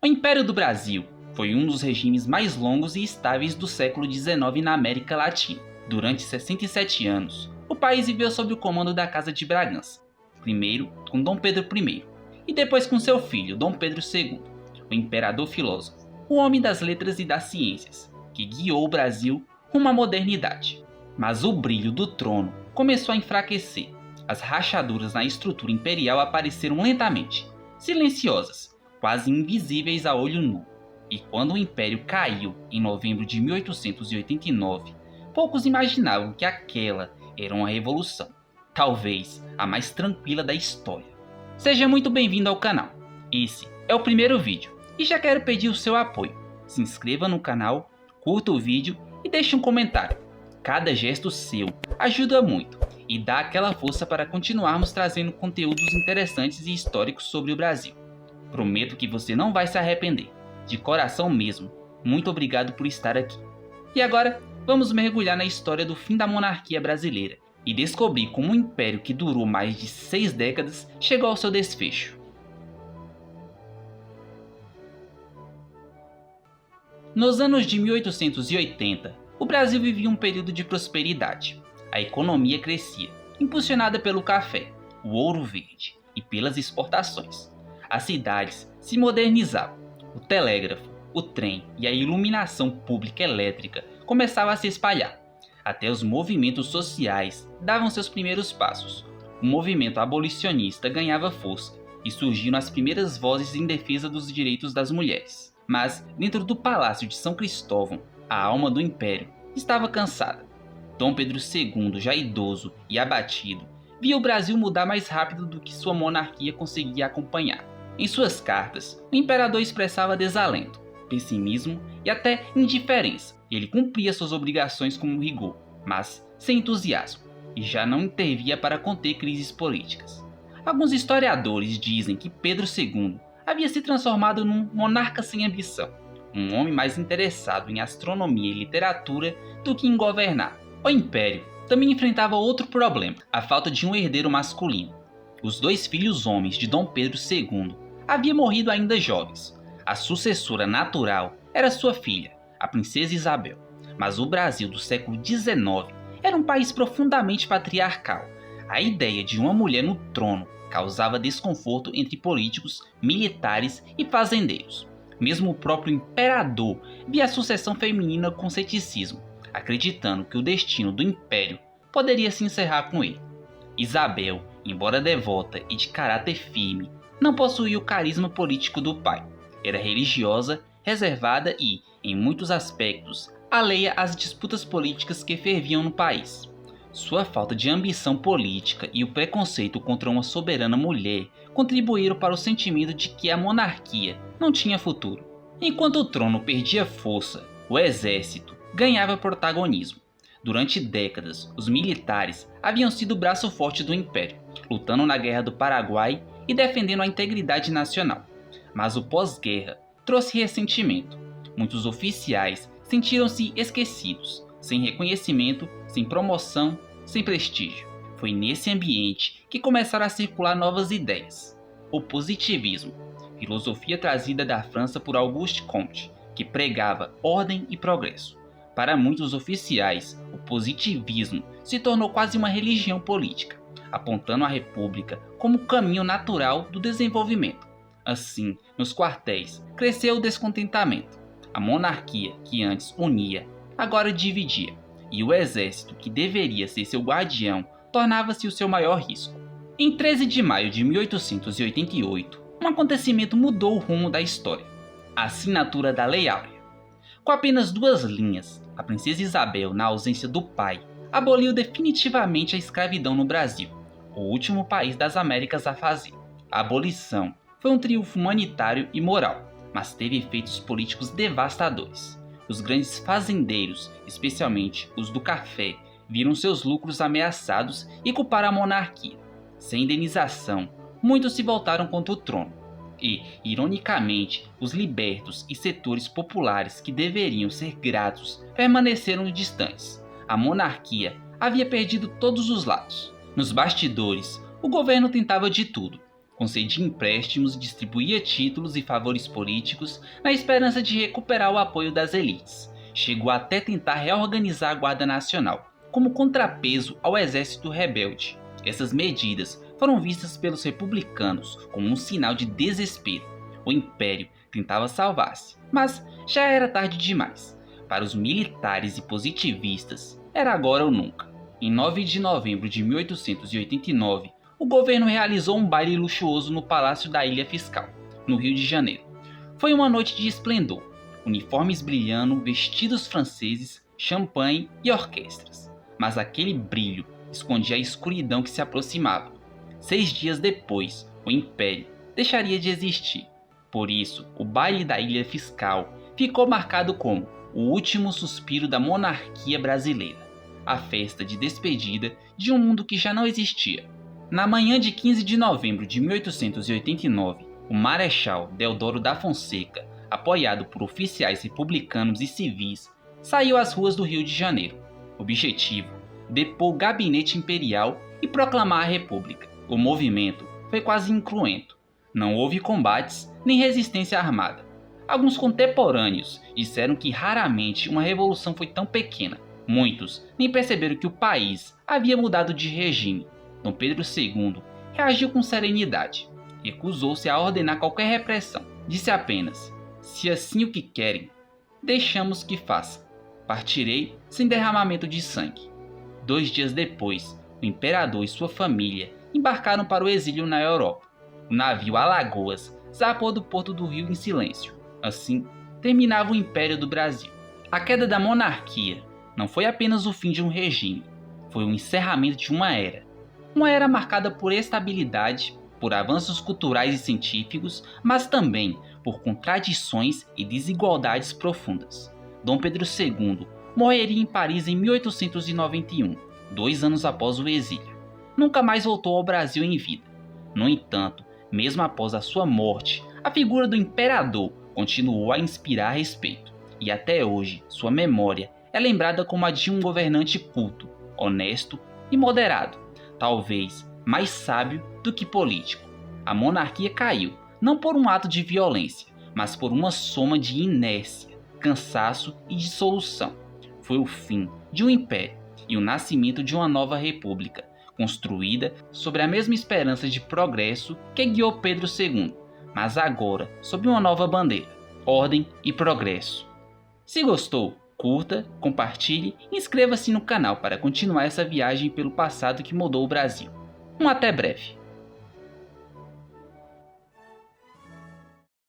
O Império do Brasil foi um dos regimes mais longos e estáveis do século XIX na América Latina. Durante 67 anos, o país viveu sob o comando da Casa de Bragança, primeiro com Dom Pedro I, e depois com seu filho, Dom Pedro II, o imperador filósofo, o homem das letras e das ciências, que guiou o Brasil rumo à modernidade. Mas o brilho do trono começou a enfraquecer. As rachaduras na estrutura imperial apareceram lentamente, silenciosas, quase invisíveis a olho nu. E quando o império caiu em novembro de 1889, poucos imaginavam que aquela era uma revolução, talvez a mais tranquila da história. Seja muito bem-vindo ao canal. Esse é o primeiro vídeo e já quero pedir o seu apoio. Se inscreva no canal, curta o vídeo e deixe um comentário. Cada gesto seu ajuda muito e dá aquela força para continuarmos trazendo conteúdos interessantes e históricos sobre o Brasil. Prometo que você não vai se arrepender. De coração mesmo, muito obrigado por estar aqui. E agora, vamos mergulhar na história do fim da monarquia brasileira e descobrir como um império que durou mais de 6 décadas chegou ao seu desfecho. Nos anos de 1880, o Brasil vivia um período de prosperidade. A economia crescia, impulsionada pelo café, o ouro verde e pelas exportações. As cidades se modernizavam, o telégrafo, o trem e a iluminação pública elétrica começavam a se espalhar. Até os movimentos sociais davam seus primeiros passos. O movimento abolicionista ganhava força e surgiram as primeiras vozes em defesa dos direitos das mulheres. Mas, dentro do Palácio de São Cristóvão, a alma do império estava cansada. Dom Pedro II, já idoso e abatido, via o Brasil mudar mais rápido do que sua monarquia conseguia acompanhar. Em suas cartas, o imperador expressava desalento, pessimismo e até indiferença. Ele cumpria suas obrigações com rigor, mas sem entusiasmo, e já não intervia para conter crises políticas. Alguns historiadores dizem que Pedro II havia se transformado num monarca sem ambição, um homem mais interessado em astronomia e literatura do que em governar. O império também enfrentava outro problema, a falta de um herdeiro masculino. Os 2 filhos homens de Dom Pedro II haviam morrido ainda jovens. A sucessora natural era sua filha, a princesa Isabel. Mas o Brasil do século XIX era um país profundamente patriarcal. A ideia de uma mulher no trono causava desconforto entre políticos, militares e fazendeiros. Mesmo o próprio imperador via a sucessão feminina com ceticismo, acreditando que o destino do império poderia se encerrar com ele. Isabel, embora devota e de caráter firme, não possuía o carisma político do pai. Era religiosa, reservada e, em muitos aspectos, alheia às disputas políticas que ferviam no país. Sua falta de ambição política e o preconceito contra uma soberana mulher contribuíram para o sentimento de que a monarquia não tinha futuro. Enquanto o trono perdia força, o exército ganhava protagonismo. Durante décadas, os militares haviam sido o braço forte do império, lutando na Guerra do Paraguai e defendendo a integridade nacional. Mas o pós-guerra trouxe ressentimento. Muitos oficiais sentiram-se esquecidos, sem reconhecimento, sem promoção, sem prestígio. Foi nesse ambiente que começaram a circular novas ideias. O positivismo, filosofia trazida da França por Auguste Comte, que pregava ordem e progresso. Para muitos oficiais, o positivismo se tornou quase uma religião política, apontando a república como o caminho natural do desenvolvimento. Assim, nos quartéis, cresceu o descontentamento. A monarquia, que antes unia, agora dividia, e o exército, que deveria ser seu guardião, tornava-se o seu maior risco. Em 13 de maio de 1888, um acontecimento mudou o rumo da história: a assinatura da Lei Áurea. Com apenas 2 linhas, a princesa Isabel, na ausência do pai, aboliu definitivamente a escravidão no Brasil, o último país das Américas a fazer. A abolição foi um triunfo humanitário e moral, mas teve efeitos políticos devastadores. Os grandes fazendeiros, especialmente os do café, viram seus lucros ameaçados e culparam a monarquia. Sem indenização, muitos se voltaram contra o trono. E, ironicamente, os libertos e setores populares que deveriam ser gratos permaneceram distantes. A monarquia havia perdido todos os lados. Nos bastidores, o governo tentava de tudo. concedia empréstimos e distribuía títulos e favores políticos na esperança de recuperar o apoio das elites. Chegou até tentar reorganizar a Guarda Nacional, como contrapeso ao exército rebelde. Essas medidas foram vistas pelos republicanos como um sinal de desespero. O Império tentava salvar-se, mas já era tarde demais. Para os militares e positivistas, era agora ou nunca. Em 9 de novembro de 1889, o governo realizou um baile luxuoso no Palácio da Ilha Fiscal, no Rio de Janeiro. Foi uma noite de esplendor, uniformes brilhando, vestidos franceses, champanhe e orquestras. Mas aquele brilho escondia a escuridão que se aproximava. 6 dias depois, o Império deixaria de existir. Por isso, o baile da Ilha Fiscal ficou marcado como o último suspiro da monarquia brasileira, a festa de despedida de um mundo que já não existia. Na manhã de 15 de novembro de 1889, o Marechal Deodoro da Fonseca, apoiado por oficiais republicanos e civis, saiu às ruas do Rio de Janeiro. Objetivo: depor o gabinete imperial e proclamar a República. O movimento foi quase incruento. Não houve combates nem resistência armada. Alguns contemporâneos disseram que raramente uma revolução foi tão pequena. Muitos nem perceberam que o país havia mudado de regime. Dom Pedro II reagiu com serenidade. Recusou-se a ordenar qualquer repressão. Disse apenas: "Se assim o que querem, deixamos que façam. Partirei sem derramamento de sangue." 2 dias depois, o imperador e sua família embarcaram para o exílio na Europa. O navio Alagoas zarpou do porto do Rio em silêncio. Assim, terminava o Império do Brasil. A queda da monarquia não foi apenas o fim de um regime, foi o encerramento de uma era. Uma era marcada por estabilidade, por avanços culturais e científicos, mas também por contradições e desigualdades profundas. Dom Pedro II morreria em Paris em 1891, 2 anos após o exílio. Nunca mais voltou ao Brasil em vida. No entanto, mesmo após a sua morte, a figura do imperador continuou a inspirar respeito, e até hoje sua memória é lembrada como a de um governante culto, honesto e moderado, talvez mais sábio do que político. A monarquia caiu, não por um ato de violência, mas por uma soma de inércia, cansaço e dissolução. Foi o fim de um império e o nascimento de uma nova república, construída sobre a mesma esperança de progresso que guiou Pedro II, mas agora sob uma nova bandeira: ordem e progresso. Se gostou, curta, compartilhe e inscreva-se no canal para continuar essa viagem pelo passado que mudou o Brasil. Até breve!